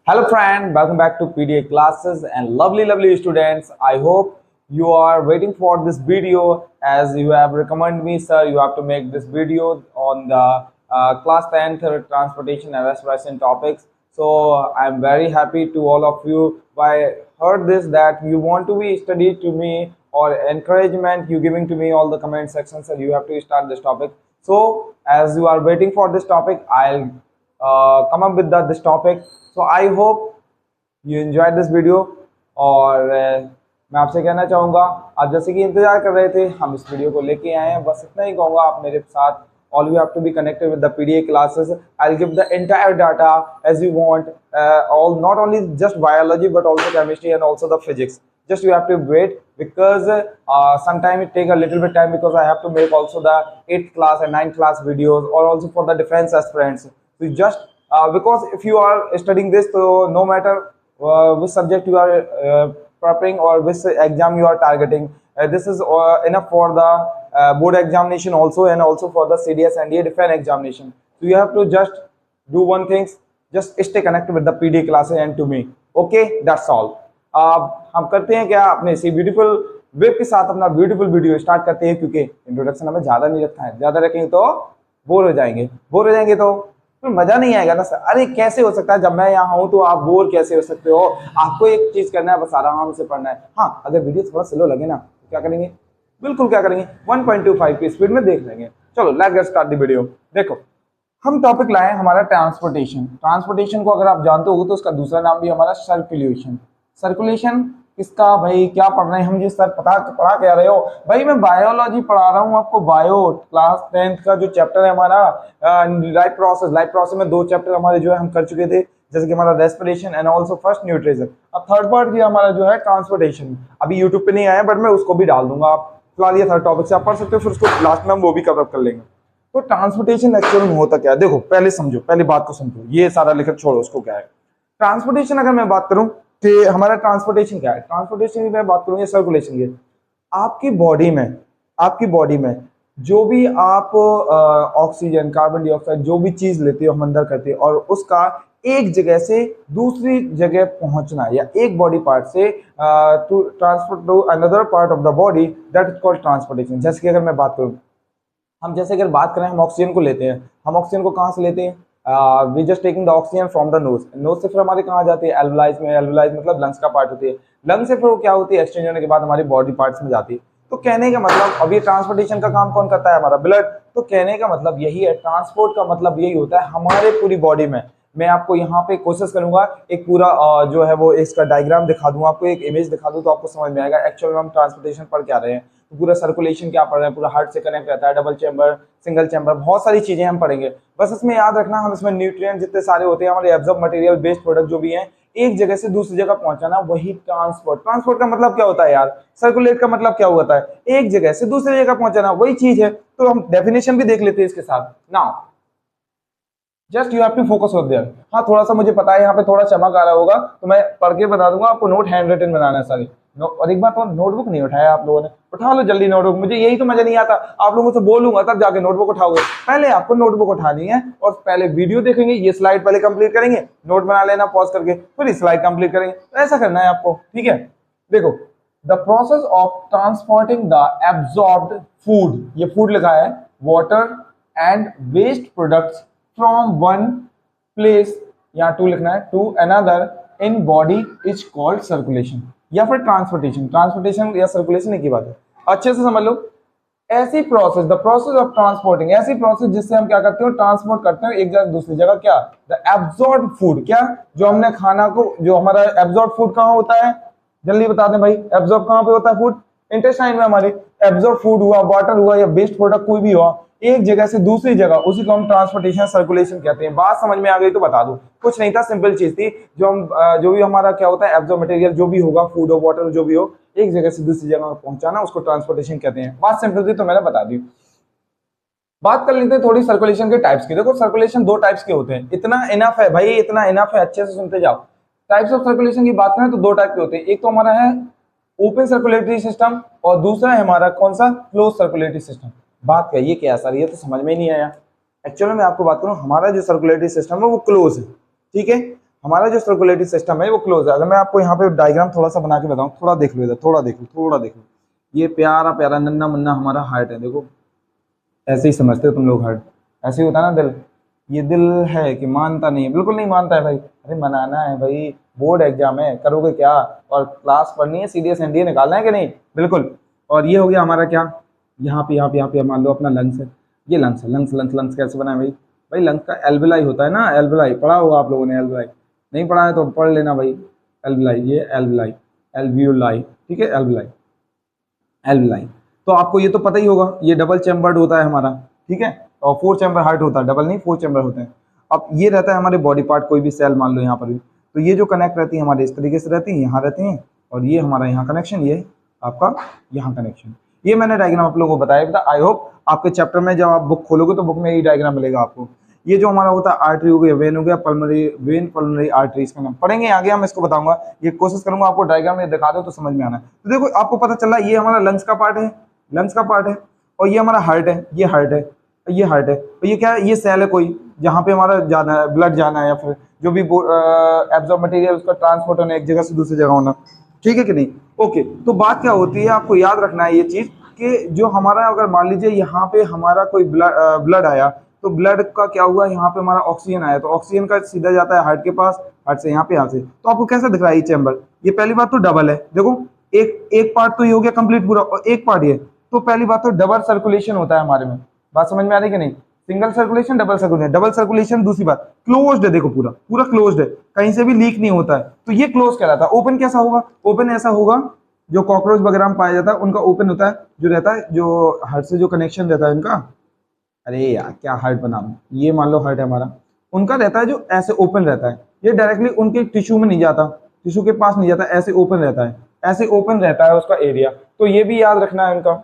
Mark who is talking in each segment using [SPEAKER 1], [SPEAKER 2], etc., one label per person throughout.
[SPEAKER 1] Hello friend, welcome back to PDA classes and lovely students. I hope you are waiting for this video as you have recommended me, sir. You have to make this video on the class 10th transportation and restoration topics. So I'm very happy to all of you. I heard this that you want to be studied to me or encouragement you giving to me all the comment sections and you have to start this topic. So as you are waiting for this topic, I'll come up with this topic. So I hope you enjoyed this video और मैं आपसे कहना चाहूँगा आप जैसे कि इंतजार कर रहे थे हम इस वीडियो को लेके आए हैं, बस इतना ही कहूँगा आप मेरे साथ all you have to be connected with the PDA classes. I'll give the entire data as you want, all not only just biology but also chemistry and also the physics. Just you have to wait because sometimes it take a little bit time because I have to make also the 8th class and 9th class videos or also for the defense aspirants. So just because if you are studying this, so no matter which subject you are preparing or which exam you are targeting, this is enough for the board examination also and also for the CDS NDA defense examination. So you have to just do one thing, just stay connected with the PD classes and to me. Okay, that's all. हम करते हैं क्या अपने इसी beautiful web के साथ अपना beautiful video start करते हैं क्योंकि इंट्रोडक्शन हमें ज़्यादा नहीं रखा है, ज़्यादा रखेंगे तो बोर हो जाएंगे तो मजा नहीं आएगा ना सर। अरे कैसे हो सकता है जब मैं यहाँ हूँ तो आप बोर कैसे हो सकते हो? आपको एक चीज करना है, बस आराम से पढ़ना है। हाँ, अगर वीडियो थोड़ा स्लो लगे ना तो क्या करेंगे, बिल्कुल क्या करेंगे 1.25 की स्पीड में देख लेंगे। चलो let's get start the video. देखो हम टॉपिक लाए हमारा ट्रांसपोर्टेशन को अगर आप जानते हो तो उसका दूसरा नाम भी हमारा सर्कुलेशन किसका भाई, क्या पढ़ रहे हैं हम जी सर, पढ़ा क्या रहे हो भाई? मैं बायोलॉजी पढ़ा रहा हूँ आपको, बायो क्लास 10th का जो चैप्टर है हमारा लाइफ प्रोसेस में 2 चैप्टर हमारे जो है हम कर चुके थे, जैसे कि हमारा respiration and also first nutrition. अब थर्ड पार्ट भी हमारा जो है ट्रांसपोर्टेशन, अभी यूट्यूब पे नहीं आया बट मैं उसको भी डाल दूंगा, आप फिलहाल ये थर्ड टॉपिक से आप पढ़ सकते हो, फिर उसको लास्ट में हम वो भी कवर कर लेंगे। तो ट्रांसपोर्टेशन एक्चुअल में होता क्या है, देखो पहले समझो, पहली बात को समझो, ये सारा लिखकर छोड़ो, उसको क्या है ट्रांसपोर्टेशन। अगर मैं बात करूं कि हमारा ट्रांसपोर्टेशन क्या है, ट्रांसपोर्टेशन की मैं बात करूँ या सर्कुलेशन की, आपकी बॉडी में जो भी आप ऑक्सीजन, कार्बन डाइऑक्साइड जो भी चीज लेते हो हम अंदर करते हैं और उसका एक जगह से दूसरी जगह पहुंचना या एक बॉडी पार्ट से to transport to another part of the body, that is called transportation. जैसे कि अगर मैं बात करूँ, अगर बात करें हम ऑक्सीजन को लेते हैं, हम ऑक्सीजन को कहाँ से लेते हैं, we just taking the oxygen from the nose से फिर हमारे कहाँ जाती है एल्वलाइज में, एल्वलाइज मतलब लंग्स का पार्ट होती है, लंग से फिर वो क्या होती है एक्सचेंज होने के बाद हमारी बॉडी पार्ट्स में जाती है। तो कहने का मतलब अब ये ट्रांसपोर्टेशन का काम कौन करता है, हमारा ब्लड। तो कहने का मतलब यही है, ट्रांसपोर्ट का मतलब यही होता है हमारे पूरी बॉडी में। मैं आपको यहाँ पे कोशिश करूंगा एक पूरा जो है वो इसका डायग्राम दिखा दूंगा, आपको एक इमेज दिखा दूं तो आपको समझ में आएगा एक्चुअल में हम ट्रांसपोर्टेशन पढ़ क्या रहे हैं। तो पूरा सर्कुलेशन क्या पढ़ रहे हैं, पूरा हार्ट से कनेक्ट रहता है, डबल चैम्बर, सिंगल चैम्बर, बहुत सारी चीजें हम पढ़ेंगे। बस इसमें याद रखना हम इसमें न्यूट्रिएंट जितने सारे होते हैं हमारे एब्जॉर्ब मटेरियल बेस्ड प्रोडक्ट जो भी हैं, एक जगह से दूसरी जगह पहुंचाना, वही ट्रांसपोर्ट का मतलब क्या होता है यार, सर्कुलेट का मतलब क्या होता है, एक जगह से दूसरी जगह पहुंचाना, वही चीज है। तो हम डेफिनेशन भी देख लेते हैं इसके साथ। Now just you have to focus on there. हाँ थोड़ा सा मुझे पता है यहाँ पे थोड़ा चमक आ रहा होगा तो मैं पढ़ के बता दूंगा आपको, नोट हैंड रिटन बनाना है सारी। और एक बार तो नोटबुक नहीं उठाया आप लोगों ने, उठा लो जल्दी नोटबुक। मुझे यही तो मजा नहीं आता, आप लोगों से बोलूंगा तब जाके नोटबुक उठाओगे। पहले आपको नोटबुक उठानी है और पहले वीडियो देखेंगे, ये स्लाइड पहले कंप्लीट करेंगे, नोट बना लेना पॉज करके, फिर स्लाइड कंप्लीट करेंगे। तो ऐसा करना है आपको, ठीक है। देखो the process of transporting the absorbed food, ये फूड लिखा है, water and waste products from one place, यहाँ टू लिखना है, to another in body is called circulation या फिर ट्रांसपोर्टेशन या सर्कुलेशन एक ही बात है। अच्छे से समझ लो, ऐसी process, the process of transporting, ऐसी प्रोसेस जिससे हम क्या करते हो, ट्रांसपोर्ट करते हो एक जगह दूसरी जगह। क्या, द एब्जॉर्ब्ड फूड, क्या जो हमने खाना को, जो हमारा एब्जॉर्ब फूड कहाँ होता है, जल्दी बता दें भाई, एब्जॉर्ब कहाँ पे होता है फूड, इंटेस्टाइन में हमारे। एब्जॉर्ब फूड हुआ, वाटर हुआ या वेस्ट प्रोडक्ट कोई भी हुआ, एक जगह से दूसरी जगह, उसी को हम ट्रांसपोर्टेशन सर्कुलेशन कहते हैं। बात समझ में आ गई तो बता दूं, कुछ नहीं था, सिंपल चीज थी। जो भी हमारा क्या होता है एब्जॉर्ब मटेरियल जो भी होगा, फूड हो, वाटर जो भी हो, एक जगह से दूसरी जगह पहुंचाना, उसको ट्रांसपोर्टेशन कहते हैं। बात सिंपल थी तो मैंने बता दी। बात कर लेते हैं थोड़ी सर्कुलेशन के टाइप्स की। देखो सर्कुलेशन 2 टाइप्स के होते हैं, इतना इनफ है भाई, इतना इनफ है, अच्छे से सुनते जाओ। टाइप्स ऑफ सर्कुलेशन की बात करें तो 2 टाइप के होते हैं, एक तो हमारा है ओपन सर्कुलेटरी सिस्टम और दूसरा है हमारा कौन सा, क्लोज सर्कुलेटरी सिस्टम। बात कहिए क्या सर, ये तो समझ में ही नहीं आया। एक्चुअली मैं आपको बात करूं, हमारा जो सर्कुलेटरी सिस्टम है वो क्लोज है, ठीक है। हमारा जो सर्कुलेटरी सिस्टम है वो क्लोज है। अगर मैं आपको यहाँ पे डायग्राम थोड़ा सा बना के बताऊँ, थोड़ा देख लो इधर, थोड़ा देख लो, थोड़ा देख लो, ये प्यारा प्यारा नन्ना मुन्ना हमारा हार्ट है। देखो ऐसे ही समझते हो तुम लोग हार्ट, ऐसे ही होता है ना दिल। ये दिल है कि मानता नहीं है, बिल्कुल नहीं मानता है भाई। अरे मनाना है भाई, बोर्ड एग्जाम है, करोगे क्या, और क्लास पढ़नी है, सीडीएस एनडीए निकालना है कि नहीं, बिल्कुल। और ये हो गया हमारा क्या, यहाँ पे मान लो अपना लंग्स है, ये लंग्स है। लंग्स कैसे बना है भाई, भाई लंग्स का एल्विलाई होता है ना, एल्विलाई पढ़ा होगा आप लोगों ने, एल्विलाई नहीं पढ़ा है तो पढ़ लेना भाई। एल्विलाई, ये एल्विलाई, एल्वियोलाई, ठीक है, एल्विलाई, एल्विलाई। तो आपको ये तो पता ही होगा, ये डबल चैम्बर्ड होता है हमारा, ठीक है, और 4 चैम्बर हार्ट होता है, डबल नहीं 4 चैम्बर होते हैं। अब ये रहता है हमारे बॉडी पार्ट, कोई भी सेल मान लो यहाँ पर भी, तो ये जो कनेक्ट रहती है हमारे इस तरीके से रहती है, यहाँ रहती हैं, और ये हमारा यहाँ कनेक्शन, ये आपका यहाँ कनेक्शन। ये मैंने डायग्राम आप लोगों को बताया था। आई होप आपके चैप्टर में जब आप बुक खोलोगे तो बुक में यही डायग्राम मिलेगा आपको। ये जो हमारा होता है आर्टरी हो गया, वेन हो गया, पल्मोनरी वेन, पल्मोनरी आर्टरी, इसका नाम पढ़ेंगे आगे, हम इसको बताऊंगा। ये कोशिश करूंगा आपको डायग्राम में दिखा दो तो समझ में आना है। तो देखो आपको पता चला ये हमारा लंग्स का पार्ट है, लंग्स का पार्ट है, और ये हमारा हार्ट है, ये हार्ट है, ये हार्ट है, और ये क्या है, ये सेल है कोई, जहाँ पे हमारा जाना है, ब्लड जाना है, या फिर जो भी एब्जॉर्ब मटेरियल उसका ट्रांसपोर्ट होना है एक जगह से दूसरी जगह होना, ठीक है कि नहीं। ओके, तो बात क्या होती है, आपको याद रखना है ये चीज कि जो हमारा, अगर मान लीजिए यहाँ पे हमारा कोई ब्लड आया, तो ब्लड का क्या हुआ, यहाँ पे हमारा ऑक्सीजन आया, तो ऑक्सीजन का सीधा जाता है हार्ट के पास, हार्ट से यहाँ पे, यहाँ से। तो आपको कैसा दिख रहा है ये चैम्बर, ये पहली बात तो डबल है, देखो एक पार्ट तो ये हो गया कंप्लीट पूरा, और एक पार्ट ये, तो पहली बात तो डबल सर्कुलेशन होता है हमारे में। बात समझ में आ रही कि नहीं, single circulation, double circulation, double circulation. दूसरी बात क्लोज्ड है, देखो पूरा पूरा क्लोज्ड है, कहीं से भी लीक नहीं होता है, तो ये क्लोज कहलाता है। ओपन कैसा होगा, ओपन ऐसा होगा जो कॉकरोच वगैरह में पाया जाता है उनका ओपन होता है, जो रहता है, जो हार्ट से जो कनेक्शन रहता है इनका, अरे यार क्या हार्ट बना, ये मान लो हार्ट है हमारा, उनका रहता है जो ऐसे ओपन रहता है, ये डायरेक्टली उनके टिश्यू में नहीं जाता, टिश्यू के पास नहीं जाता, ऐसे ओपन रहता है, ऐसे ओपन रहता है उसका एरिया। तो ये भी याद रखना है इनका,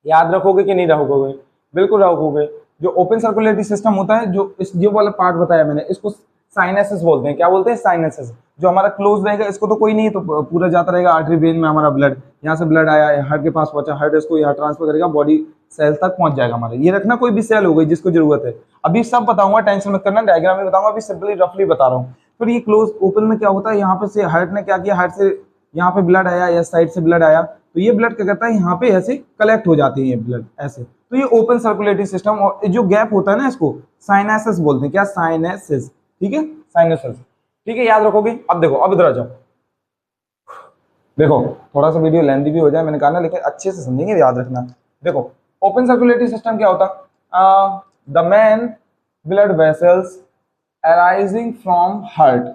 [SPEAKER 1] याद रखोगे कि नहीं रखोगे, बिल्कुल रखोगे। जो ओपन सर्कुलेटरी सिस्टम होता है, जो वाला पार्ट बताया मैंने, इसको साइनसेस बोलते हैं। क्या बोलते हैं, साइनसेस। जो हमारा क्लोज रहेगा इसको तो कोई नहीं, तो पूरा जाता रहेगा आर्टरी वेन में हमारा ब्लड, यहाँ से ब्लड आया हार्ट के पास पहुंचा, हार्ट इसको यहाँ ट्रांसफर करेगा, बॉडी सेल तक पहुंच जाएगा हमारे। ये रखना, कोई भी सेल हो गई जिसको जरूरत है, अभी सब बताऊंगा, टेंशन मत करना, डायग्राम में बताऊंगा, अभी सिंपली रफली बता रहा हूँ। फिर ये क्लोज ओपन में क्या होता है, यहाँ पे से हार्ट ने क्या किया, हार्ट से यहाँ पे ब्लड आया, या साइड से ब्लड आया, तो ये ब्लड क्या करता है, यहाँ पे ऐसे कलेक्ट हो जाती है ये ब्लड ऐसे। तो ये ओपन सर्कुलेटरी सिस्टम, और जो गैप होता है ना, इसको साइनसेस बोलते हैं। क्या, साइनसेस, ठीक है, साइनसेस, ठीक है, याद रखोगे। अब देखो, अब इधर आ जाओ, देखो थोड़ा सा वीडियो लेंथी भी हो जाए, मैंने कहा ना, लेकिन अच्छे से समझेंगे, याद रखना। देखो ओपन सर्कुलेटरी सिस्टम क्या होता, the main blood vessels arising from heart.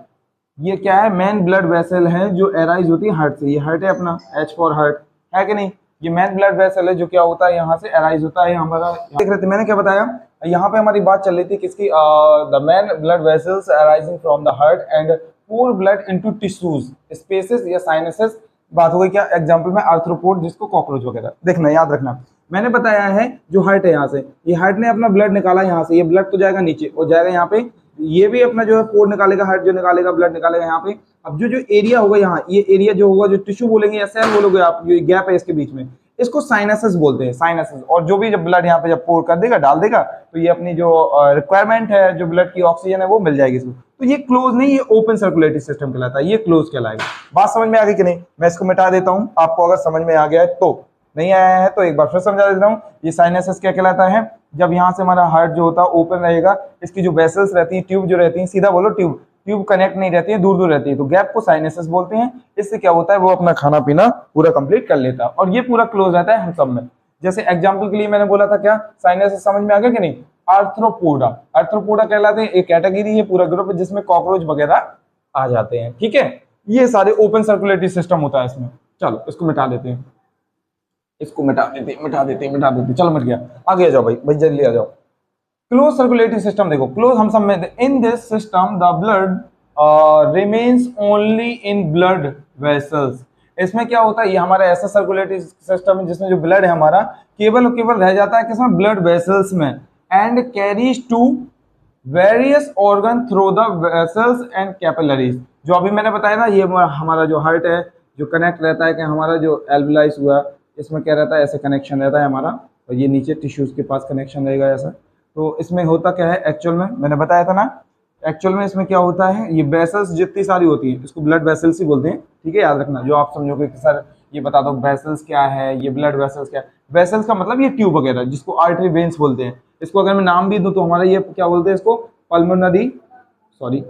[SPEAKER 1] ये क्या है, मेन ब्लड वेसल है जो अराइज होती है हार्ट से। ये हार्ट है अपना, एच फॉर हार्ट, है कि नहीं। ये मेन ब्लड वेसल है जो क्या होता है, यहाँ से अराइज होता है हमारा। देख रहे थे मैंने क्या बताया, यहाँ पे हमारी बात चल रही थी किसकी, the main blood vessels arising from the heart and pour blood into tissues, spaces या साइनसेस। बात हो गई क्या, एग्जांपल में आर्थ्रोपोड, जिसको कॉकरोच वगैरह। देखना, याद रखना, मैंने बताया है जो हार्ट है, यहाँ से ये हार्ट ने अपना ब्लड निकाला, यहाँ से ये ब्लड तो जाएगा नीचे और जाएगा यहाँ पे, ये भी अपना जो है पोर निकालेगा, हार्ट जो निकालेगा, ब्लड निकालेगा यहाँ पे। अब जो एरिया होगा यहाँ, ये एरिया जो होगा, जो टिश्यू बोलेंगे या सेल बोलोगे आप, जो गैप है इसके बीच में, इसको साइनसेस बोलते हैं, साइनसेस। और जो भी जब ब्लड यहाँ पे जब पोर कर देगा, डाल देगा, तो ये अपनी जो रिक्वायरमेंट है, जो ब्लड की ऑक्सीजन है, वो मिल जाएगी इसको। तो ये क्लोज नहीं, ये ओपन सर्कुलेटरी सिस्टम कहलाता है, ये क्लोज कहलाएगा। बात समझ में आ गई कि नहीं, मैं इसको मिटा देता हूँ, आपको अगर समझ में आ गया है तो, नहीं आया है तो एक बार फिर समझा देता हूँ। ये साइनसेस क्या कहलाता है, जब यहाँ से हमारा हार्ट जो होता है ओपन रहेगा, इसकी जो वेसल्स रहती है, ट्यूब जो रहती है, सीधा बोलो ट्यूब, ट्यूब कनेक्ट नहीं रहती है, दूर दूर रहती है, तो गैप को साइनसेस बोलते हैं। इससे क्या होता है, वो अपना खाना पीना पूरा कंप्लीट कर लेता है, और ये पूरा क्लोज रहता है हम सब में। जैसे एग्जांपल के लिए मैंने बोला था क्या, साइनसेस समझ में आ गया कि नहीं। आर्थ्रोपोडा, आर्थ्रोपोडा कहलाते हैं, एक कैटेगरी है, पूरा ग्रुप जिसमें कॉकरोच वगैरह आ जाते हैं, ठीक है। ये सारे ओपन सर्कुलेटरी सिस्टम होता है इसमें। चलो इसको मिटा देते हैं, इसको मिटा देते, चलो मिट गया। आगे आ जाओ भाई जल्दी आ जाओ। क्लोज सर्कुलेटरी सिस्टम देखो, क्लोज हम सब में, in this system the blood remains only in blood vessels. इसमें क्या होता है, ये हमारा ऐसा सर्कुलेटरी सिस्टम है जिसमें जो ब्लड है हमारा केवल और केवल रह जाता है किसमें, ब्लड वेसल्स में, and carries to various organ through the vessels and capillaries. जो अभी मैंने बताया ना, ये हमारा जो हार्ट है, जो कनेक्ट रहता है कि हमारा जो एल्वुलाइज हुआ, इसमें क्या रहता है, ऐसे कनेक्शन रहता है हमारा, और ये नीचे टिश्यूज के पास कनेक्शन रहेगा ऐसा। तो इसमें होता क्या है एक्चुअल में, मैंने बताया था ना एक्चुअल में इसमें क्या होता है, ये वेसल्स जितनी सारी होती है इसको ब्लड वेसल्स ही बोलते हैं, ठीक है, याद रखना। जो आप समझोगे कि सर ये बता दो वेसल्स क्या है, ये ब्लड वेसल्स क्या है, वेसल्स का मतलब ये ट्यूब वगैरह जिसको आर्टरी वेन्स बोलते हैं। इसको अगर मैं नाम भी दूं तो हमारा ये क्या बोलते हैं इसको, पल्मोनरी, सॉरी,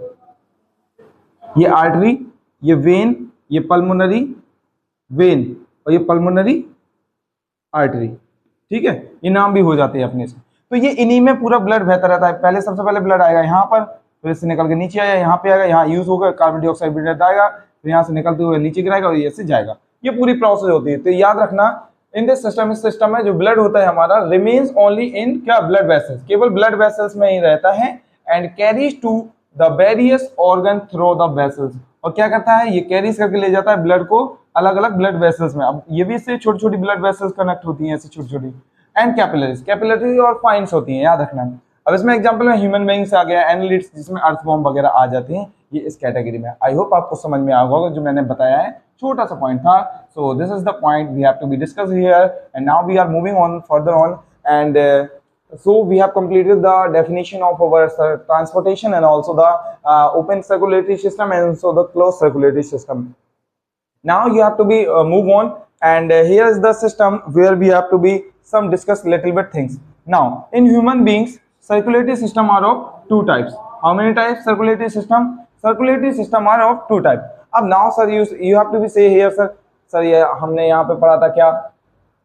[SPEAKER 1] ये आर्टरी, ये वेन, ये पल्मोनरी वेन और ये पल्मोनरी आर्टरी, ठीक है, ये नाम भी हो जाते हैं अपने से। तो ये इन्हीं में पूरा ब्लड बहता रहता है। पहले सबसे पहले ब्लड आएगा यहाँ पर, फिर इससे निकल के नीचे आएगा, यहाँ पे आएगा, यहाँ यूज होकर कार्बन डाइऑक्साइड ब्लड आएगा, फिर यहाँ से निकलते हुए नीचे गिराएगा और ऐसे जाएगा। ये पूरी प्रोसेस होती है। तो याद रखना इन दिस सिस्टम, इस सिस्टम में जो ब्लड होता है हमारा रिमेन्स ओनली इन क्या, ब्लड वेसल्स, केवल ब्लड वेसल्स में ही रहता है, and carries to the various organ through the vessels. और क्या करता है, ये कैरीज करके ले जाता है ब्लड को अलग अलग ब्लड वेसल्स में। अब ये भी इससे छोटी छोटी ब्लड वेसल्स कनेक्ट होती हैं, ऐसी छोटी छोटी, एंड कैपिलरीज, कैपिलरीज और फाइन्स होती हैं, याद रखना। अब इसमें एग्जांपल में ह्यूमन बीइंग्स आ गया, एनालिट्स जिसमें अर्थवॉर्म वगैरह आ जाते हैं, ये इस कैटेगरी में। आई होप आपको समझ में आ होगा जो मैंने बताया है, छोटा सा पॉइंट था। So this is the point we have to be discuss here, and now we are moving on further on, and so we have completed the definition of our transportation and also the open circulatory system and also the closed circulatory system. Now you have to be move on, and here is the system where we have to be some discuss little bit things. Now in human beings circulatory system are of two types. How many types circulatory system? Circulatory system are of two types. अब now sir you have to be say here sir ये हमने यहाँ पे पढ़ा था क्या,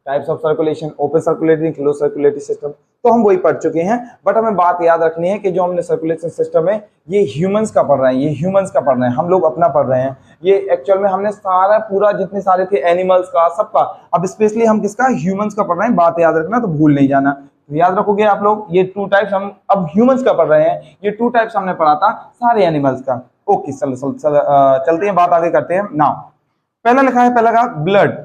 [SPEAKER 1] types of circulation, open circulatory, close circulatory system, तो हम वही पढ़ चुके हैं। बट हमें बात याद रखनी है कि जो हमने सर्कुलेशन सिस्टम है ये ह्यूमंस का पढ़ रहे हैं, ये ह्यूमंस का पढ़ रहे हैं, हम लोग अपना पढ़ रहे हैं। ये एक्चुअल में हमने सारा पूरा जितने सारे थे एनिमल्स का, सबका, अब स्पेशली हम किसका, ह्यूमंस का पढ़ रहे हैं। बात याद रखना, तो भूल नहीं जाना, तो याद रखोगे आप लोग। ये टू टाइप्स हम अब ह्यूमंस का पढ़ रहे हैं, ये टू टाइप्स हमने पढ़ा था सारे एनिमल्स का। ओके चलते हैं, बात आगे करते हैं। नाउ पहला लिखा है, पहला का ब्लड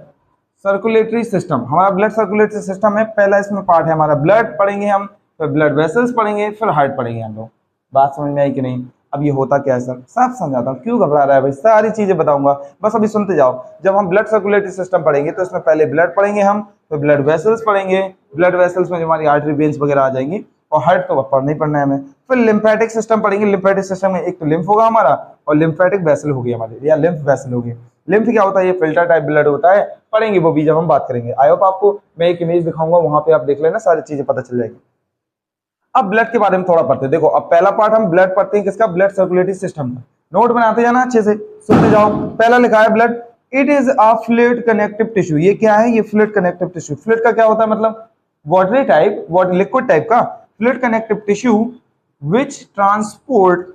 [SPEAKER 1] सर्कुलेटरी सिस्टम, हमारा ब्लड सर्कुलेटरी सिस्टम है। पहला इसमें पार्ट है हमारा ब्लड पढ़ेंगे हम, फिर ब्लड वेसल्स पढ़ेंगे, फिर हार्ट पढ़ेंगे हम लोग। बात समझ में आई कि नहीं? अब ये होता क्या है सर, सब समझाता हूँ, क्यों घबरा रहा है भाई, सारी चीजें बताऊंगा, बस अभी सुनते जाओ। जब हम ब्लड सर्कुलेटरी सिस्टम पढ़ेंगे तो इसमें पहले ब्लड पढ़ेंगे हम, फिर ब्लड वेसल्स पढ़ेंगे, ब्लड वेसल्स में हमारी आर्टरी वेन्स वगैरह आ जाएंगी, और हार्ट तो पढ़ना ही पढ़ना है हमें। फिर लिम्फेटिक सिस्टम पढ़ेंगे। लिम्फेटिक सिस्टम में एक तो लिम्फ होगा हमारा, और लिम्फेटिक वेसल होगी हमारी, या लिम्फ वेसल होगी। लिम्फ क्या होता है, ये फिल्टर टाइप ब्लड होता है, पढ़ेंगे वो भी जब हम बात करेंगे। आई होप आपको मैं एक इमेज दिखाऊंगा, वहां पे आप देख लेना, सारी चीजें पता चल जाएगी। अब ब्लड के बारे में थोड़ा पढ़ते हैं। देखो अब पहला पार्ट हम ब्लड पढ़ते हैं, किसका, ब्लड सर्कुलेटरी सिस्टम का। नोट बनाते जाना अच्छे से, सुनते जाओ। पहला लिखा है blood, it is a fluid connective tissue. ये क्या है, ये फ्लूइड कनेक्टिव टिश्यू। फ्लूइड का क्या होता है मतलब, वाटरी टाइप, लिक्विड टाइप का fluid connective tissue which transport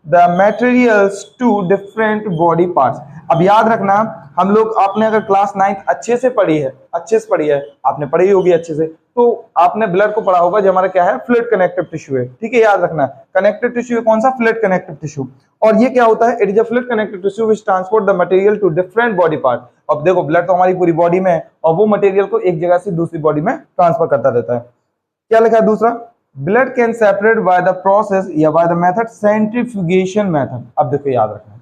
[SPEAKER 1] the materials to different body parts. अब याद रखना, हम लोग, आपने अगर क्लास 9 अच्छे से पढ़ी है, आपने पढ़ी होगी अच्छे से, तो आपने ब्लड को पढ़ा होगा जो हमारा क्या है, फ्लूइड कनेक्टिव टिश्यू है, ठीक है, याद रखना। कनेक्टिव टिश्यू है कौन सा, फ्लूइड कनेक्टिव टिश्यू। और ये क्या होता है, it is a fluid connective tissue which transport the material to different body part. अब देखो ब्लड तो हमारी पूरी बॉडी में है, और वो मटेरियल को एक जगह से दूसरी बॉडी में ट्रांसफर करता रहता है। क्या लिखा है दूसरा, blood can separate by the process या by the method centrifugation method. अब देखो याद रखना,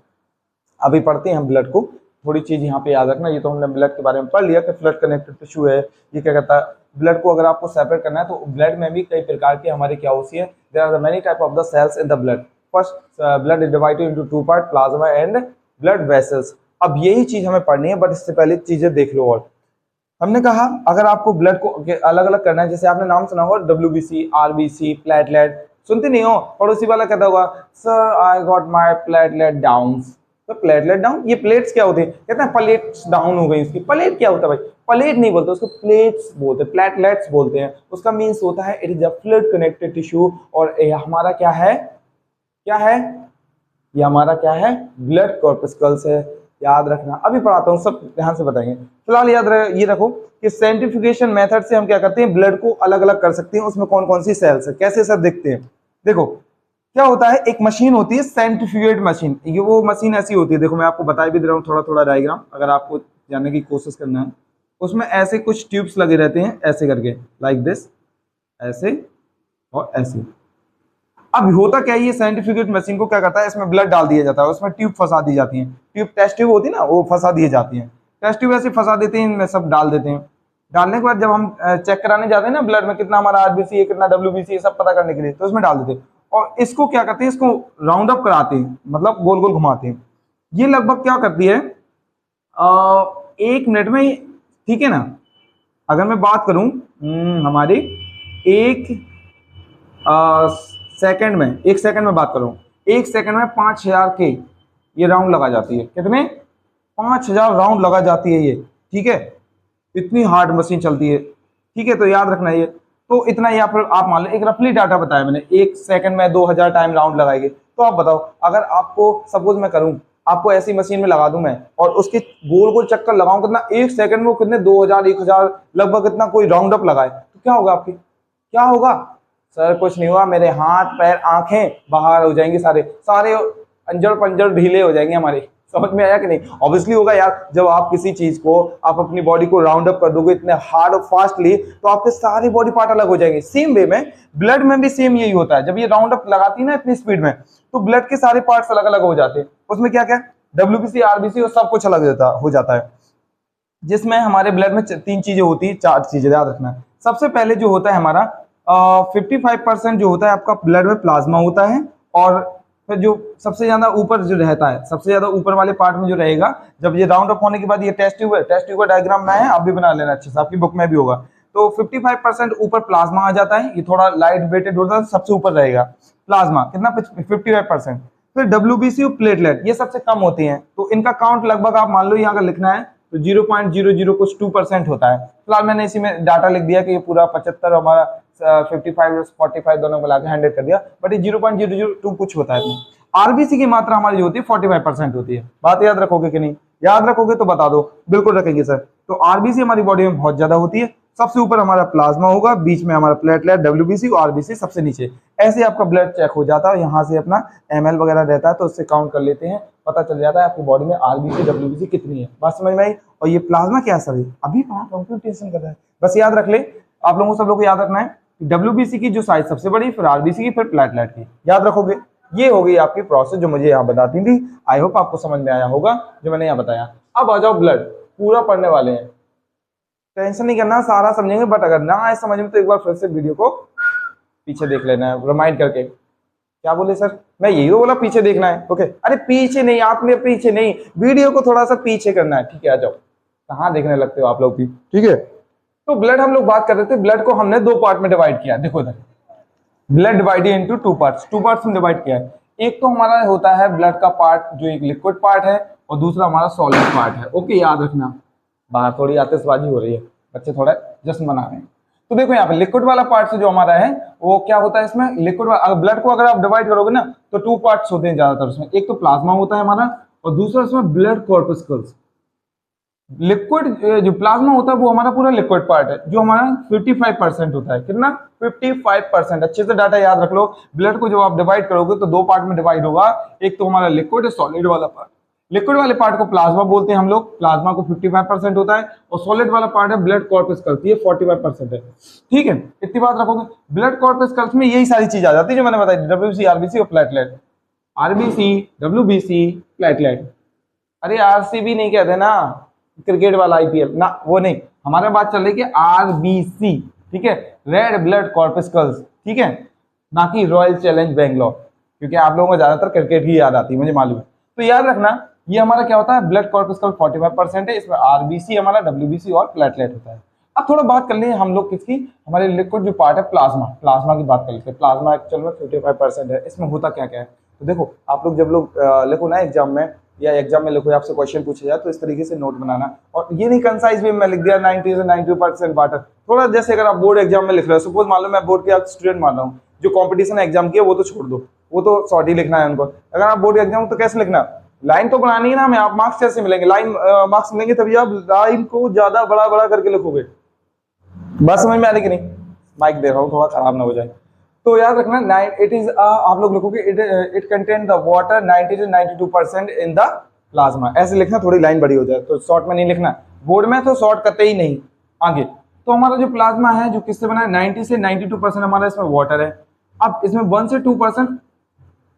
[SPEAKER 1] अभी पढ़ते हैं हम ब्लड को, थोड़ी चीज यहाँ पे याद रखना। ये तो हमने ब्लड के बारे में पढ़ लिया कि फ्लूइड कनेक्टिव टिश्यू है, ये क्या कहता है, ब्लड को अगर आपको सेपरेट करना है तो ब्लड में भी कई प्रकार के हमारे क्या होती है, there are the many type of the cells in the blood. First blood is divided into two part, plasma and blood vessels. अब यही चीज हमें पढ़नी है, बट इससे पहले चीजें देख लो। और हमने कहा अगर आपको ब्लड को अलग अलग करना है, जैसे आपने नाम सुना होगा WBC, RBC, प्लेटलेट, सुनते नहीं हो, पड़ोसी वाला कहता होगा sir I got my platelet down. तो प्लेटलेट डाउन, ये प्लेट्स क्या होती है, कहते हैं प्लेट्स डाउन हो गई उसकी। प्लेट क्या होता है भाई, प्लेट नहीं बोलते उसको, प्लेट्स बोलते हैं, प्लेटलेट्स बोलते हैं। उसका मीन्स होता है it is a fluid connective tissue. और हमारा क्या है, ये हमारा क्या है, ब्लड कॉर्पस्कल्स है, याद रखना। अभी पढ़ाता हूँ, सब ध्यान से बताएंगे। फिलहाल ये रखो कि सेंट्रीफ्यूगेशन मेथड से हम क्या करते हैं, ब्लड को अलग अलग कर सकते हैं। उसमें कौन कौन सी सेल्स है, कैसे सब दिखते हैं। देखो क्या होता है, एक मशीन होती है सेंट्रीफ्यूगेट मशीन। ये वो मशीन ऐसी होती है, देखो मैं आपको बता भी दे रहा हूँ थोड़ा थोड़ा डायग्राम, अगर आपको जानने की कोशिश करना है। उसमें ऐसे कुछ ट्यूब्स लगे रहते हैं, ऐसे करके, लाइक दिस, ऐसे और ऐसे। अब होता क्या है, ये सेंट्रीफ्यूगेट मशीन को क्या करता है, इसमें ब्लड डाल दिया जाता है, उसमें ट्यूब फंसा दी जाती है, ट्यूब टेस्ट ट्यूब होती है ना, वो फंसा दी जाती है। टेस्ट ट्यूब ऐसे फंसा देते हैं, इनमें सब डाल देते हैं। डालने के बाद जब हम चेक कराने जाते हैं ना ब्लड में कितना हमारा RBC है, कितना WBC है, सब पता करने के लिए, तो उसमें डाल देते हैं। और इसको क्या करते हैं, इसको राउंड अप कराते हैं, मतलब गोल गोल घुमाते हैं। ये लगभग क्या करती है 1 मिनट में, ठीक है ना। अगर मैं बात करूं हमारी 1 सेकंड में, 1 सेकंड में बात करूं, 1 सेकंड में 5000 के ये राउंड लगा जाती है। कितने? 5000 राउंड लगा जाती है ये, ठीक है। इतनी हार्ड मशीन चलती है, ठीक है। तो याद रखना ये, तो इतना यहाँ पर आप मान लो एक रफली डाटा बताया मैंने, 1 सेकंड में 2000 टाइम राउंड लगाएगी। तो आप बताओ, अगर आपको सपोज मैं करूं, आपको ऐसी मशीन में लगा दूं मैं, और उसके गोल गोल चक्कर लगाऊं, कितना 1 सेकंड में वो कितने 2000 1000 लगभग कितना कोई राउंड अप लगाए, तो क्या होगा आपकी, क्या होगा? सर कुछ नहीं हुआ, मेरे हाथ पैर आंखें बाहर हो जाएंगे, सारे सारे अंजड़ पंजर ढीले हो जाएंगे हमारे। समझ में आया कि नहीं? ऑब्वियसली होगा यार, जब आप किसी चीज को, आप अपनी बॉडी को राउंड अप कर दोगे इतने हार्ड और फास्टली, तो आपके सारे बॉडी पार्ट अलग हो जाएंगे। सेम वे में ब्लड में भी सेम यही होता है, जब ये राउंड अप लगाती है ना इतनी स्पीड में, तो ब्लड के सारे पार्ट्स अलग अलग हो जाते हैं। उसमें क्या क्या WBC RBC और सब कुछ अलग हो जाता है, जिसमें हमारे ब्लड में 3 चीजें होती है, 4 चीजें याद रखना। सबसे पहले जो होता है हमारा 55% जो होता है आपका ब्लड में प्लाज्मा होता है, और फिर जो सबसे ज्यादा ऊपर जो रहता है, सबसे ज्यादा ऊपर वाले पार्ट में जो रहेगा, जब ये राउंड अप होने के बाद, ये टेस्ट ट्यूब का डायग्राम ना है, आप भी बना लेना अच्छे से, आपकी बुक में भी होगा। तो 55% ऊपर प्लाज्मा आ जाता है, ये थोड़ा लाइट वेटेड होता है, सबसे ऊपर रहेगा प्लाज्मा, कितना 55%। फिर WBC और प्लेटलेट ये सबसे कम होती हैं, तो इनका काउंट लगभग आप मान लो यहाँ अगर लिखना है तो 0.00 कुछ 2% होता है। फिलहाल मैंने इसी में डाटा लिख दिया कि ये पूरा 75 हमारा 55 और 45 दोनों मिला के 100 कर दिया, बट ये 0.002 कुछ होता है। RBC की मात्रा हमारी जो होती है 45% होती है। बात याद रखोगे कि नहीं? याद रखोगे तो बता दो। बिल्कुल रखेंगे सर। तो RBC हमारी बॉडी में बहुत ज्यादा होती है। सबसे ऊपर हमारा प्लाज्मा होगा, बीच में हमारा प्लेटलेट WBC और RBC सबसे नीचे। ऐसे आपका ब्लड चेक हो जाता है, यहाँ से अपना ML वगैरह रहता है तो उससे काउंट कर लेते हैं, पता चल जाता है आपकी बॉडी में RBC WBC कितनी है। बात समझ में आई? और ये प्लाज्मा क्या सर है, अभी कंप्यूटेशन कर रहा है, बस याद रख ले। आप लोगों सब लोग को याद रखना है WBC की जो साइज सबसे बड़ी, फिर RBC की, फिर प्लेटलेट की। याद रखोगे? ये हो गई आपकी प्रोसेस जो मुझे यहाँ बताती थी। आई होप आपको समझ में आया होगा जो मैंने यहाँ बताया। अब आ जाओ ब्लड, पूरा पढ़ने वाले हैं, टेंशन नहीं करना, सारा समझेंगे। बट अगर ना आए समझ में तो एक बार फिर से वीडियो को पीछे देख लेना है, रिमाइंड करके। क्या बोले सर? मैं यही तो बोला, पीछे देखना है। ओके, अरे पीछे नहीं, आपने पीछे नहीं, वीडियो को थोड़ा सा पीछे करना है, ठीक है? आ जाओ, कहाँ देखने लगते हो आप लोग भी, ठीक है? तो ब्लड हम लोग बात कर रहे थे, ब्लड को हमने 2 पार्ट में डिवाइड किया। देखो इधर, blood divided into 2 parts, 2 parts में डिवाइड किया है। एक तो हमारा होता है ब्लड का पार्ट जो एक लिक्विड पार्ट है, और दूसरा हमारा सॉलिड पार्ट है। ओके, याद रखना। बाहर थोड़ी आतिशबाजी हो रही है, बच्चे थोड़ा जश्न मना रहे हैं। तो देखो यहाँ पे लिक्विड वाला पार्ट से जो हमारा है वो क्या होता है, इसमें लिक्विड ब्लड को अगर आप डिवाइड करोगे ना तो 2 पार्ट्स होते हैं ज्यादातर उसमें। एक तो प्लाज्मा होता है हमारा, और दूसरा इसमें ब्लड कॉर्पस्कल्स। लिक्विड जो प्लाज्मा होता है वो हमारा पूरा लिक्विड पार्ट है, जो हमारा 55% होता है। कितना? 55%। अच्छे से डाटा याद रख लो। ब्लड को जब आप डिवाइड करोगे तो 2 पार्ट में डिवाइड होगा, एक तो हमारा लिक्विड, सॉलिड वाला पार्ट। लिक्विड वाले पार्ट को प्लाज्मा बोलते हैं हम लोग, प्लाज्मा को 55% होता है, और सॉलिड वाला पार्ट है ब्लड कॉर्पस्कल्स, ये 45% है। ठीक है, इतनी बात रखोगे। ब्लड कॉर्पस्कल्स में यही सारी चीज आ जाती है जो मैंने बताई, WBC RBC और प्लेटलेट। RBC WBC प्लेटलेट, अरे RCB नहीं कहते ना, क्रिकेट वाला IPL ना, वो नहीं। हमारे बात चल रही है RBC, ठीक है, रेड ब्लड कॉर्पस्कल्स, ठीक है, ना कि रॉयल चैलेंज बेंगलोर, क्योंकि आप लोगों को ज्यादातर क्रिकेट ही याद आती है, मुझे मालूम है। तो याद रखना, ये हमारा क्या होता है, ब्लड कॉर्पस्कल 45% है, इसमें RBC हमारा, WBC और प्लेटलेट होता है। अब थोड़ा बात कर लें हम लोग किसकी, हमारे लिक्विड जो पार्ट है प्लाज्मा, प्लाज्मा की बात कर लेते हैं। प्लाज्मा एक्चुअल में 55% है। इसमें होता क्या क्या है, तो देखो आप लोग जब लोग लिखो ना एग्जाम में, या एग्जाम में लिखो, आपसे क्वेश्चन पूछे जाए तो इस तरीके से नोट बनाना, और ये नहीं कंसाइज वे में लिख दिया 90 से 92% पार्ट। थोड़ा जैसे अगर आप बोर्ड एग्जाम में लिख रहे हो, सपोज मान लो मैं बोर्ड के स्टूडेंट मान रहा हूँ, जो कॉम्पिटिशन एग्जाम की है वो तो छोड़ दो, वो तो शॉर्ट ही लिखना है उनको। अगर आप बोर्ड एग्जाम तो कैसे लिखना, लाइन तो बनानी है ना हमें, आप मार्क्स कैसे मिलेंगे, लाइन मार्क्स मिलेंगे तभी आप लाइन को ज्यादा बड़ा बड़ा करके लिखोगे। बात समझ में आ रही कि नहीं? माइक दे रहा हूँ, थोड़ा खराब ना हो जाए। तो याद रखना, इट इज आप लोग लिखोगे it contain the water 90 to 92% in the plasma, ऐसे लिखना, थोड़ी लाइन बड़ी हो जाए। तो शॉर्ट में नहीं लिखना, बोर्ड में तो शॉर्ट करते ही नहीं आगे। तो हमारा जो प्लाज्मा है जो किससे बना है, 90 से 92% हमारा इसमें वाटर है। अब इसमें 1 से 2%